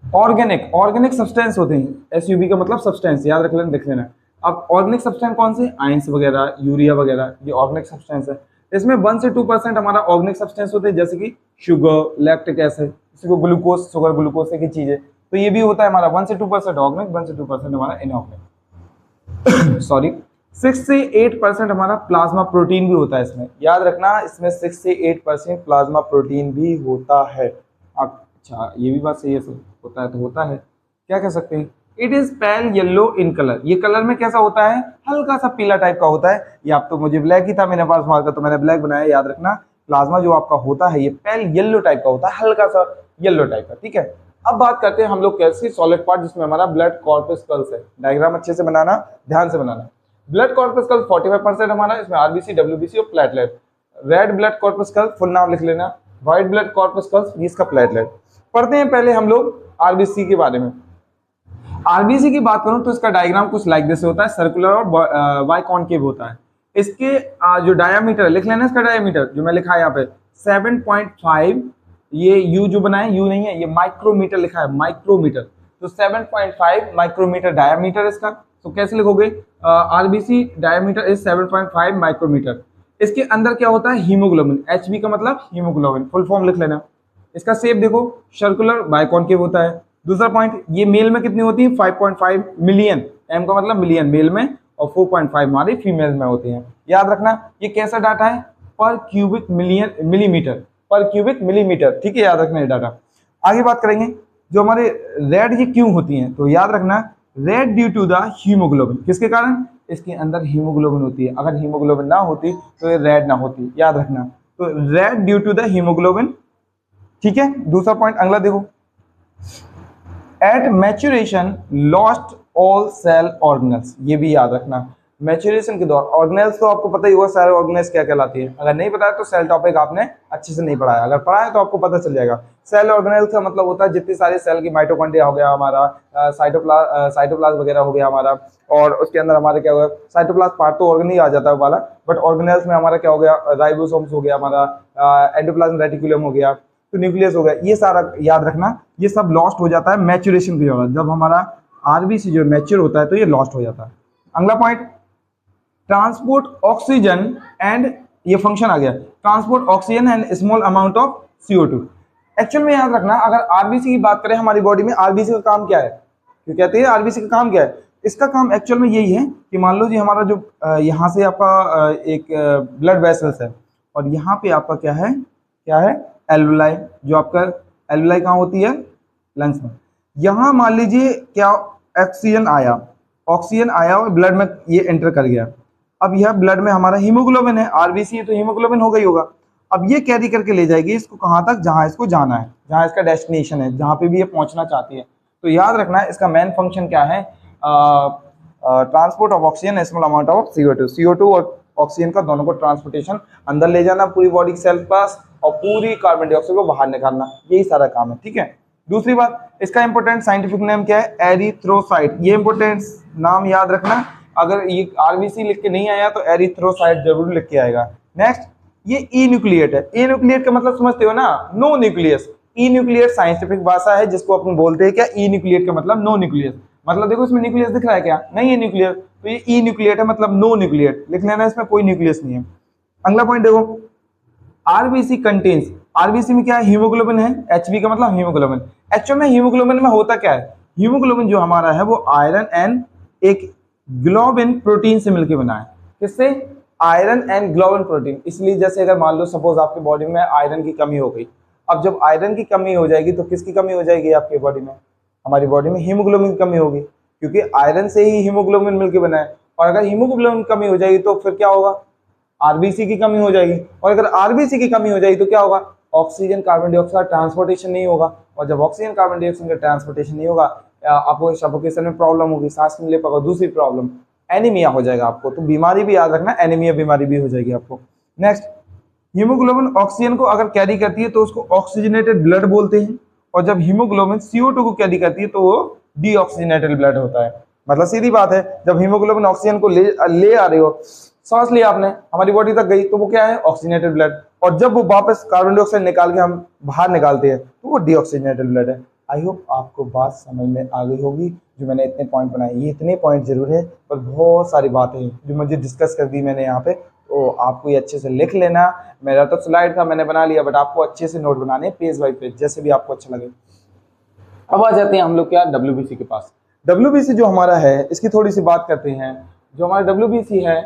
[SPEAKER 1] ऑर्गेनिक सब्सटेंस होते हैं। SUB का मतलब सब्सटेंस, याद रख लेना, लिख लेना। अब ऑर्गेनिक सब्सटेंस कौन से, आयंस वगैरह, यूरिया वगैरह, ये ऑर्गेनिक सब्सटेंस है। इसमें 1 से 2% हमारा ऑर्गेनिक सब्सटेंस होते हैं, जैसे कि शुगर, लैक्टिक एसिड, इसी को ग्लूकोज, शुगर ग्लूकोज की चीज है। तो ये भी होता है हमारा 1 से 2% ऑर्गेनिक, 1 से 2% हमारा इनऑर्गेनिक। सॉरी, 6 से 8% हमारा प्लाज्मा प्रोटीन भी होता है इसमें, याद रखना, इसमें 6 से 8% प्लाज्मा प्रोटीन भी होता है। अच्छा, ये भी बात सही है सर, होता है तो होता है। क्या कह सकते हैं, it is pale yellow in colour, ये कलर में कैसा होता है, हल्का सा पीला टाइप का होता है। ये आप तो मुझे ब्लैक ही था मेरे पास मार्कर, तो मैंने ब्लैक बनाया। याद रखना, प्लाज्मा जो आपका होता है ये पेल येलो टाइप का होता है, हल्का सा येलो टाइप का, ठीक है। अब बात करते हैं हम लोग कैसे सॉलिड पार्ट, जिसमें हमारा ब्लड कॉर्पस्कल्स है। डायग्राम अच्छे से बनाना, ध्यान से बनाना। ब्लड कॉर्पस्कल्स 45% हमारा, इसमें आरबीसी, डब्ल्यूबीसी और platelet. Red blood corpuscle, full नाम लिख लेना, व्हाइट ब्लड कॉर्पस्कल्स, इसका प्लेटलेट। पढ़ते हैं पहले हम लोग आरबीसी के बारे में। आरबीसी की बात करूं तो इसका डायग्राम कुछ लाइक जैसे होता है, सर्कुलर और वाई कॉनकेव होता है। इसके जो डायामीटर, लिख लेना इसका डायामीटर जो मैं लिखा है यहाँ पे 7.5, ये यू जो बनाए, यू नहीं है, ये माइक्रोमीटर लिखा है, माइक्रोमीटर। तो 7.5 माइक्रोमीटर डायामीटर इसका। तो कैसे लिखोगे, आरबीसी डायामीटर इज 7.5 माइक्रोमीटर। इसके अंदर क्या होता है, हीमोग्लोबिन, एचबी का मतलब हीमोग्लोबिन, फुल फॉर्म लिख लेना। इसका शेप देखो, सर्कुलर बाइकॉनकेव होता है। दूसरा पॉइंट, ये मेल में कितनी होती है, 5.5 मिलियन, एम का मतलब मिलियन मेल में, और 4.5 हमारी फीमेल में होती हैं। याद रखना, ये कैसा डाटा है, पर क्यूबिक मिलीमीटर, पर क्यूबिक मिलीमीटर, ठीक है, याद रखना ये डाटा। आगे बात करेंगे, जो हमारे रेड ये क्यों होती हैं, तो याद रखना, red due to the haemoglobin, किसके कारण, इसके अंदर हीमोग्लोबिन होती है। अगर हीमोग्लोबिन ना होती तो ये रेड ना होती, याद रखना। तो red due to the haemoglobin, ठीक है। दूसरा पॉइंट अगला देखो, at maturation lost all cell organelles, ये भी याद रखना। मैच्यूरेशन के दौरान ऑर्गेनल्स तो आपको पता ही होगा, सारे ऑर्गेनल्स क्या कहलाती है। अगर नहीं पता है तो सेल टॉपिक आपने अच्छे से नहीं पढ़ा है, अगर पढ़ा है तो आपको पता चल जाएगा। सेल ऑर्गेनल्स का मतलब होता है जितनी सारी सेल की, माइटोकॉन्ड्रिया हो गया हमारा, साइटोप्लाज्म वगैरह हो गया हमारा, और उसके अंदर हमारा क्या होगा, साइटोप्लाज्म पार्ट तो ऑर्गन ही आ जाता है वाला, बट ऑर्गेनल्स में हमारा क्या हो गया, राइबोसोम्स हो गया हमारा, एंडोप्लाज्म रेटिकुलम हो गया, तो न्यूक्लियस हो गया, ये सारा याद रखना। ये सब लॉस्ट हो जाता है मैच्यूरेशन की दौरान, जब हमारा आरबीसी जो मैच्योर होता है तो ये लॉस्ट हो जाता है। अगला पॉइंट, ट्रांसपोर्ट ऑक्सीजन एंड, ये फंक्शन आ गया, transport oxygen and small amount of CO2। Actual में याद रखना, अगर आरबीसी की बात करें हमारी बॉडी में, आरबीसी का काम क्या है, क्यों कहते हैं आरबीसी का काम क्या है, इसका काम एक्चुअल में यही है कि मान लो जी हमारा जो यहाँ से आपका एक ब्लड वेसल्स है, और यहाँ पे आपका क्या है, एल्वुलाई, जो आपका एल्वुलाई कहाँ होती है, लंग्स में। यहाँ मान लीजिए क्या, ऑक्सीजन आया और ब्लड में ये एंटर कर गया। अब यह ब्लड में हमारा हीमोग्लोबिन है, आरबीसी है तो हीमोग्लोबिन हो गई होगा। अब ये कैरी करके ले जाएगी इसको कहाँ तक, जहाँ इसको जाना है, जहाँ इसका डेस्टिनेशन है, जहाँ पे भी ये पहुंचना चाहती है। तो याद रखना इसका मेन फंक्शन क्या है, transport of oxygen, small amount of CO2 और ऑक्सीजन का दोनों को ट्रांसपोर्टेशन, अंदर ले जाना पूरी बॉडी सेल पास, और पूरी कार्बन डाइऑक्साइड को बाहर निकालना, यही सारा काम है, ठीक है। दूसरी बात, इसका इंपोर्टेंट साइंटिफिक नेम क्या है, एरिथ्रोसाइट, ये इंपोर्टेंट नाम याद रखना। अगर ये आरबीसी लिख के नहीं आया तो एरिथ्रोसाइट जरूर लिख के आएगा। नेक्स्ट, ये ई न्यूक्लिएट है। ई न्यूक्लिएट का मतलब समझते हो ना, नो न्यूक्लियस। ई न्यूक्लिएट साइंटिफिक भाषा है जिसको अपन बोलते हैं क्या, ई न्यूक्लिएट का मतलब नो न्यूक्लियस। मतलब देखो इसमें न्यूक्लियस दिख रहा है क्या, नहीं है न्यूक्लियस, तो ये ई न्यूक्लिएट है, मतलब नो न्यूक्लिएट लिख लेना, इसमें कोई न्यूक्लियस नहीं है। अगला पॉइंट देखो, आरबीसी कंटेन्स, आरबीसी में क्या है, हीमोग्लोबिन है, एचबी का मतलब हीमोग्लोबिन। एक्चुअल में हीमोग्लोबिन में होता क्या है, हीमोग्लोबिन जो हमारा है वो आयरन एंड एक ग्लोबिन प्रोटीन से मिलकर बना है। किससे, आयरन एंड ग्लोबिन प्रोटीन। इसलिए जैसे अगर मान लो सपोज आपकी बॉडी में आयरन की कमी हो गई, अब जब आयरन की कमी हो जाएगी तो किसकी कमी हो जाएगी आपकी बॉडी में, हमारी बॉडी में हीमोग्लोबिन की कमी होगी, क्योंकि आयरन से ही हीमोग्लोबिन मिलकर बना है। और अगर हीमोग्लोबिन की कमी हो जाएगी तो फिर क्या होगा, आरबीसी की कमी हो जाएगी, और अगर आरबीसी की कमी हो जाएगी तो क्या होगा, ऑक्सीजन कार्बन डाइऑक्साइड ट्रांसपोर्टेशन नहीं होगा, और जब ऑक्सीजन कार्बन डाइऑक्साइड का ट्रांसपोर्टेशन नहीं होगा, आपको सफोकेशन में प्रॉब्लम होगी, सांस नहीं ले पाएगा। दूसरी प्रॉब्लम, एनीमिया हो जाएगा आपको। तो बीमारी भी याद रखना, एनीमिया बीमारी भी हो जाएगी आपको। नेक्स्ट, हीमोग्लोबिन ऑक्सीजन को अगर कैरी करती है तो उसको ऑक्सीजनेटेड ब्लड बोलते हैं, और जब हीमोग्लोबिन CO2 को कैरी करती है तो वो डीऑक्सीजनेटेड ब्लड होता है। मतलब सीधी बात है, जब हीमोग्लोबिन ऑक्सीजन को ले आ रही हो, सांस लिया आपने, हमारी बॉडी तक गई, तो वो क्या है, ऑक्सीजनेटेड ब्लड, और जब वो वापस कार्बन डाइऑक्साइड निकाल के हम बाहर निकालते हैं तो वो डीऑक्सीजनेटेड ब्लड है। आई होप आपको बात समझ में आ गई होगी, जो मैंने इतने पॉइंट बनाए। ये इतने पॉइंट जरूर है पर बहुत सारी बातें हैं जो मुझे डिस्कस कर दी मैंने यहाँ पे, तो आपको ये अच्छे से लिख लेना। मेरा तो स्लाइड था, मैंने बना लिया, बट आपको अच्छे से नोट बनाने पेज बाय पेज, जैसे भी आपको अच्छा लगे। अब आ जाते हैं हम लोग क्या, WBC के पास। WBC जो हमारा है इसकी थोड़ी सी बात करते हैं। जो हमारा WBC है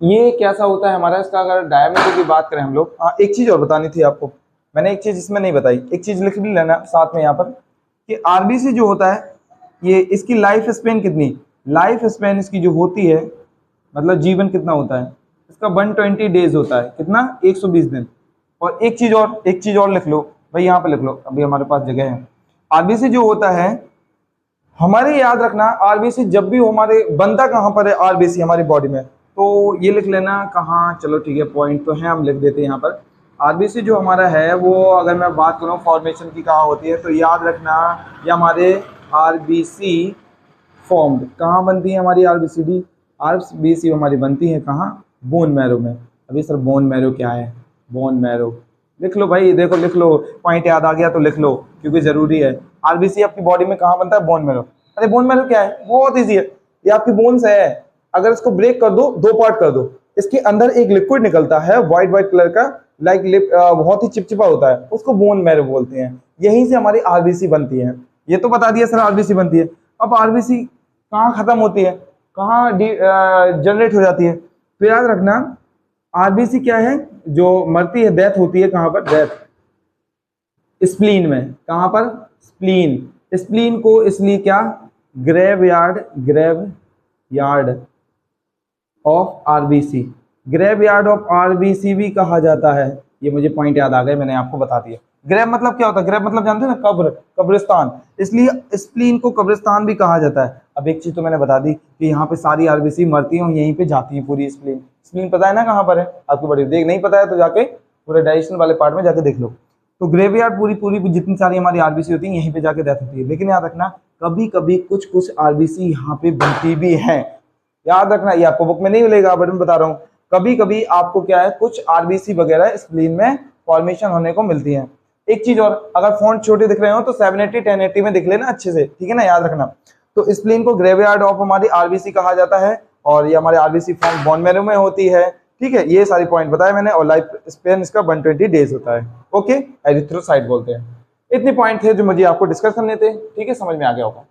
[SPEAKER 1] ये कैसा होता है हमारा, इसका अगर डायमीटर की बात करें हम लोग। हाँ, एक चीज़ और बतानी थी आपको, मैंने एक चीज़ इसमें नहीं बताई, एक चीज़ लिख भी लेना साथ में यहाँ पर, कि RBC जो होता है ये इसकी लाइफ स्पेन कितनी, लाइफ स्पेन इसकी जो होती है, मतलब जीवन कितना होता है इसका, 120 डेज होता है। कितना, 120 दिन। और एक चीज़ और लिख लो भाई, यहाँ पे लिख लो, अभी हमारे पास जगह है। RBC जो होता है हमारे, याद रखना RBC जब भी हमारे बनता कहाँ पर है, RBC हमारी बॉडी में, तो ये लिख लेना कहाँ, चलो ठीक है, पॉइंट तो है, हम लिख देते हैं यहाँ पर। RBC जो हमारा है वो, अगर मैं बात करूँ फॉर्मेशन की कहाँ होती है, तो याद रखना ये हमारे RBC फॉर्म्ड कहाँ बनती है, हमारी RBC हमारी बनती है कहाँ, बोन मैरो में। अभी सर बोन मैरो क्या है, बोन मैरो लिख लो भाई, देखो लिख लो, पॉइंट याद आ गया तो लिख लो क्योंकि जरूरी है। RBC आपकी बॉडी में कहाँ बनता है, बोन मैरो। अरे बोन मैरो क्या है, बहुत ईजी है, ये आपकी बोन्स है, अगर इसको ब्रेक कर दो, दो पार्ट कर दो, इसके अंदर एक लिक्विड निकलता है व्हाइट कलर का, लाइक बहुत ही चिपचिपा होता है, उसको बोन मैरो बोलते हैं। यहीं से हमारी RBC बनती है। ये तो बता दिया सर RBC बनती है। अब RBC कहाँ खत्म होती है, कहाँ जनरेट हो जाती है, तो याद रखना RBC क्या है, जो मरती है, डेथ होती है कहाँ पर, डेथ स्प्लीन में। कहाँ पर, स्प्लीन। स्प्लीन को इसलिए क्या, graveyard of RBC, graveyard of RBC भी कहा जाता है। ये मुझे पॉइंट याद आ गए, मैंने आपको बता दिया। ग्रेव मतलब क्या होता है, ग्रेव मतलब जानते हैं ना, कब्र, कब्रिस्तान, इसलिए स्प्लीन को कब्रिस्तान भी कहा जाता है। अब एक चीज तो मैंने बता दी कि यहाँ पे सारी RBC मरती हैं और यहीं पे जाती है पूरी स्प्लीन। स्प्लीन पता है ना कहाँ पर है आपको, बड़ी देख नहीं पता है तो जाके पूरे डाइजेशन वाले पार्ट में जाके देख लो। तो ग्रेवयार्ड पूरी जितनी सारी हमारी RBC होती है यहीं पे जाके डेथ होती है। लेकिन याद रखना कभी कभी कुछ RBC यहाँ पे बनती भी है, याद रखना, ये आपको बुक में नहीं मिलेगा बट मैं बता रहा हूँ, कभी कभी आपको क्या है, कुछ RBC वगैरह स्प्लीन में फॉर्मेशन होने को मिलती है। एक चीज और, अगर फॉन्ट छोटे दिख रहे हो तो 780 1080 में दिख लेना अच्छे से, ठीक है ना, याद रखना। तो स्प्लीन को ग्रेवयार्ड ऑफ हमारी RBC कहा जाता है और ये हमारे RBC फॉर्म बोन मैरो में होती है, ठीक है। ये सारी पॉइंट बताया मैंने, और लाइफ स्पेन इसका 120 डेज होता है, ओके, एरिथ्रोसाइट बोलते हैं। इतने पॉइंट थे जो मुझे आपको डिस्कस करने थे, ठीक है, समझ में आ गया होगा।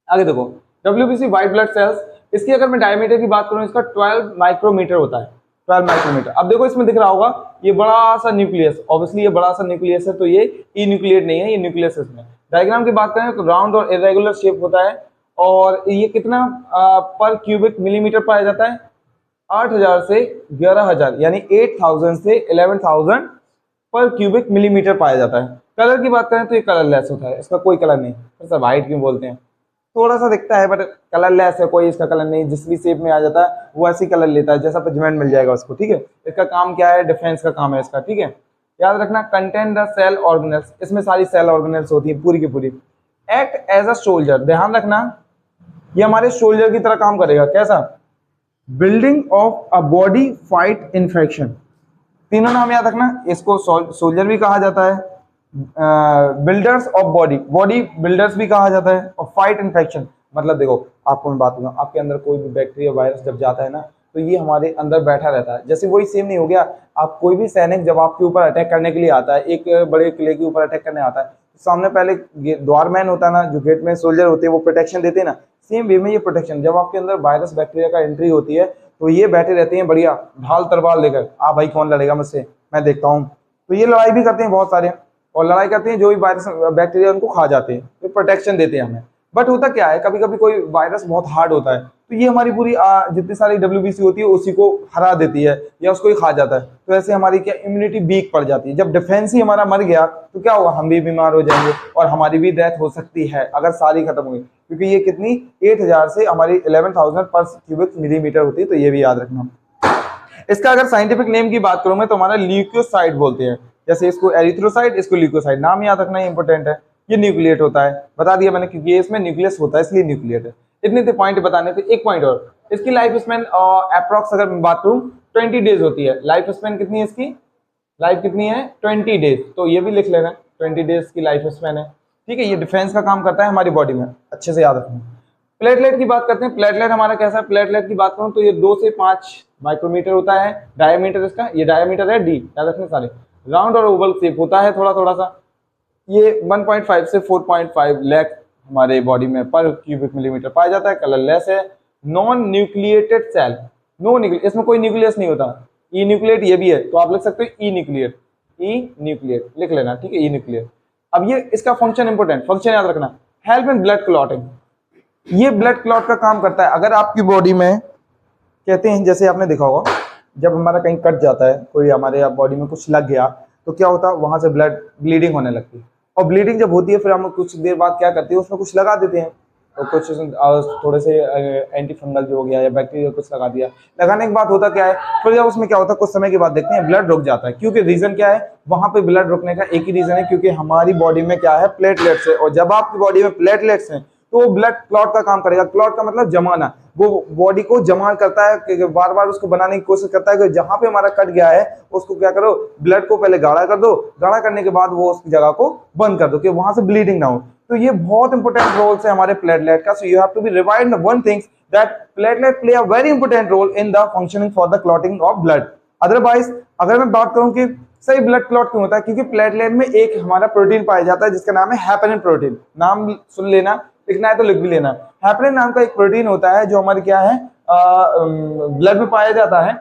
[SPEAKER 1] आगे देखो, WBC व्हाइट ब्लड सेल्स, इसकी अगर मैं डायमीटर की बात करूं, इसका 12 माइक्रोमीटर होता है, 12 माइक्रोमीटर। अब देखो इसमें दिख रहा होगा ये बड़ा सा न्यूक्लियस, ऑब्वियसली ये बड़ा सा न्यूक्लियस है, तो ये ई न्यूक्लिएट नहीं है, ये न्यूक्लियस है। इसमें डायग्राम की बात करें तो राउंड और इरेगुलर शेप होता है, और ये कितना पर क्यूबिक मिलीमीटर पाया जाता है, 8000 से 11000, यानी 8000 से 11000 पर क्यूबिक मिलीमीटर पाया जाता है। कलर की बात करें तो ये कलरलेस होता है, इसका कोई कलर नहीं। फिर सब वाइट क्यों बोलते हैं, थोड़ा सा दिखता है बट कलरलेस है, कोई इसका कलर नहीं, जिस भी शेप में आ जाता है वो ऐसी कलर लेता है, जैसा पिगमेंट मिल जाएगा उसको, ठीक है। इसका काम क्या है, डिफेंस का काम है इसका, ठीक है। याद रखना, कंटेन द सेल ऑर्गेनेल्स, इसमें सारी सेल ऑर्गेनेल्स होती है पूरी की पूरी। एक्ट एज अ सोल्जर, ध्यान रखना ये हमारे सोल्जर की तरह काम करेगा, कैसा, building of a body, fight infection, तीनों नाम याद रखना। इसको सोल्जर भी कहा जाता है, builders of body, body builders भी कहा जाता है, और फाइट इन्फेक्शन मतलब देखो आपको मैं बात बताऊं, आपके अंदर कोई भी बैक्टीरिया वायरस जब जाता है ना, तो ये हमारे अंदर बैठा रहता है। जैसे वही सेम नहीं हो गया, आप कोई भी सैनिक जब आपके ऊपर अटैक करने के लिए आता है, एक बड़े किले के ऊपर अटैक करने आता है, तो सामने पहले द्वारमैन होता है ना, जो गेट में सोल्जर होते हैं वो प्रोटेक्शन देते हैं ना, सेम वे में ये प्रोटेक्शन, जब आपके अंदर वायरस बैक्टीरिया का एंट्री होती है तो ये बैठे रहते हैं बढ़िया ढाल तलवार लेकर, आ भाई कौन लड़ेगा मुझसे, मैं देखता हूँ। तो ये लड़ाई भी करते हैं बहुत सारे, और लड़ाई करते हैं, जो भी वायरस बैक्टीरिया उनको खा जाते हैं, तो प्रोटेक्शन देते हैं हमें। बट होता क्या है, कभी कभी कोई वायरस बहुत हार्ड होता है, तो ये हमारी पूरी जितनी सारी WBC होती है उसी को हरा देती है या उसको ही खा जाता है, तो ऐसे हमारी क्या इम्यूनिटी वीक पड़ जाती है। जब डिफेंस ही हमारा मर गया तो क्या होगा, हम भी बीमार हो जाएंगे और हमारी भी डेथ हो सकती है अगर सारी खत्म हुई, क्योंकि ये कितनी 8000 से हमारी 11000 पर क्यूबिक मिलीमीटर होती है, तो ये भी याद रखना। इसका अगर साइंटिफिक नेम की बात करूं मैं तो हमारा ल्यूकोसाइट बोलते हैं, जैसे इसको एरिथ्रोसाइट, इसको ल्यूकोसाइट, नाम याद रखना इंपॉर्टेंट है। ये न्यूक्लिएट होता है, बता दिया मैंने, क्योंकि इसमें न्यूक्लियस होता है इसलिए न्यूक्लिएट है। इतने थे पॉइंट बताने थे। एक पॉइंट और, इसकी लाइफ स्पेन अप्रॉक्स अगर मैं बात करूं 20 डेज होती है। लाइफ स्पेन कितनी है इसकी, लाइफ कितनी है 20 डेज, तो ये भी लिख लेना 20 डेज की लाइफ स्पेन है, ठीक है। ये डिफेंस का काम करता है हमारी बॉडी में, अच्छे से याद रखना। प्लेटलेट की बात करते हैं। प्लेटलेट हमारा कैसा है, प्लेटलेट की बात करूं तो ये 2 से 5 माइक्रोमीटर होता है डायमीटर इसका, ये डायमीटर है डी, याद रखना सारे। राउंड और ओवल शेप होता है थोड़ा थोड़ा सा। ये 1.5 से 4.5 लाख हमारे बॉडी में पर क्यूबिक मिलीमीटर पाया जाता है। कलरलेस है। Non nucleated cell, no nucleus, इसमें कोई न्यूक्लियस नहीं होता। ई न्यूक्लिएट ये भी है तो आप लिख सकते हो ई न्यूक्लिएट, ई न्यूक्लिएट लिख लेना, ठीक है, ई न्यूक्लिएट। अब ये इसका फंक्शन इंपोर्टेंट, फंक्शन याद रखना, हेल्प इन ब्लड क्लॉटिंग। ये ब्लड क्लॉट का काम करता है। अगर आपकी बॉडी में कहते हैं, जैसे आपने देखा होगा जब हमारा कहीं कट जाता है, कोई हमारे बॉडी में कुछ लग गया तो क्या होता है, वहां से ब्लड ब्लीडिंग होने लगती है। और ब्लीडिंग जब होती है फिर हम कुछ देर बाद क्या करते हैं, उसमें कुछ लगा देते हैं, तो कुछ थोड़े से एंटी फंगल जो हो गया या बैक्टीरिया कुछ लगा दिया। लगाने के बाद होता क्या है, फिर जब उसमें क्या होता है, कुछ समय के बाद देखते हैं ब्लड रुक जाता है। क्योंकि रीजन क्या है, वहां पे ब्लड रुकने का एक ही रीजन है, क्योंकि हमारी बॉडी में क्या है, प्लेटलेट्स है। और जब आपकी बॉडी में प्लेटलेट्स हैं तो वो ब्लड क्लॉट का काम करेगा। क्लॉट का मतलब जमाना, वो बॉडी को जमा करता है कि बार बार उसको बनाने की कोशिश करता है कि जहां पे हमारा कट गया है उसको क्या करो, ब्लड को पहले गाढ़ा कर दो, गाढ़ा करने के बाद वो उस जगह को बंद कर दो कि वहां से ब्लीडिंग ना हो। तो ये बहुत इंपॉर्टेंट रोल है हमारे प्लेटलेट का। So you have to be remind one things that platelet play a very important role in the functioning for the clotting of blood. Otherwise अगर मैं बात करूं कि सही ब्लड क्लॉट क्यों होता है, क्योंकि प्लेटलेट में एक हमारा प्रोटीन पाया जाता है जिसका नाम है हैपेनिन प्रोटीन। नाम सुन लेना, लिखना है तो लिख भी लेना। हैपेनिन नाम का एक प्रोटीन होता है जो हमारे क्या है, ब्लड में पाया जाता है,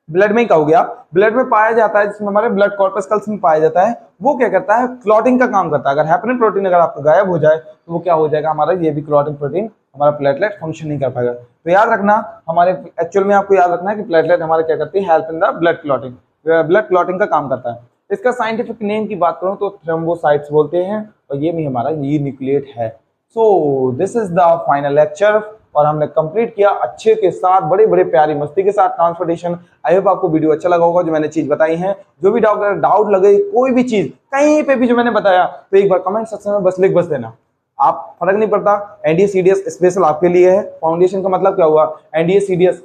[SPEAKER 1] ब्लड में ही का हो गया, ब्लड में पाया जाता है, जिसमें हमारे ब्लड कॉर्पस्कल्स में पाया जाता है। वो क्या करता है, क्लॉटिंग का काम करता है। अगर हैपेनिन प्रोटीन अगर आपको गायब हो जाए तो वो क्या हो जाएगा, हमारा ये भी क्लॉटिंग प्रोटीन हमारा प्लेटलेट फंक्शन नहीं कर पाएगा। तो याद रखना, हमारे एक्चुअल में आपको याद रखना है कि प्लेटलेट हमारे क्या करती है, help in the blood clotting, blood clotting का काम करता है। इसका साइंटिफिक नेम की बात करूं तो थ्रोम्बोसाइट्स बोलते हैं, और ये भी हमारा ये न्यूक्लिएट है। सो this is the final lecture, और हमने कंप्लीट किया अच्छे के साथ, बड़े बड़े प्यारी मस्ती के साथ ट्रांसपोर्टेशन। आई होप आपको वीडियो अच्छा लगा होगा, जो मैंने चीज बताई है। जो भी डाउट लगे, कोई भी चीज कहीं पे भी जो मैंने बताया, तो एक बार कमेंट सेक्शन में बस लिख देना। आप फर्क नहीं पड़ता, एनडीए सीडीएस स्पेशल आपके लिए है। फाउंडेशन का मतलब क्या हुआ, NDA CDS,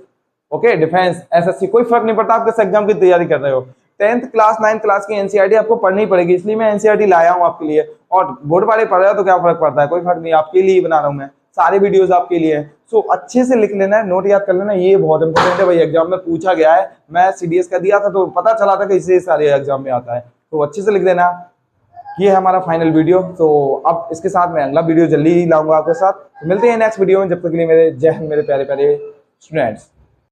[SPEAKER 1] okay, defence, SSC, कोई फर्क नहीं पड़ता, आप किस एग्जाम की तैयारी कर रहे हो। 10th क्लास 9th क्लास की एनसीईआरटी आपको पढ़नी पड़ेगी, इसलिए मैं एनसीईआरटी लाया हूं आपके लिए। और बोर्ड वाले पढ़ रहे हो तो क्या फर्क पड़ता है, कोई फर्क नहीं, आपके लिए बना रहा हूं मैं, सारे वीडियोस आपके लिए। सो अच्छे से लिख लेना है, नोट याद कर लेना, ये बहुत इंपॉर्टेंट है भाई, एग्जाम में पूछा गया है। मैं सीडीएस का दिया था तो पता चला था कि इससे सारे एग्जाम में आता है, तो अच्छे से लिख देना। ये है हमारा फाइनल वीडियो। तो अब इसके साथ मैं अगला वीडियो जल्दी ही लाऊंगा आपके साथ। तो मिलते हैं नेक्स्ट वीडियो में, जब तक के लिए मेरे जय हिंद मेरे प्यारे प्यारे स्टूडेंट्स।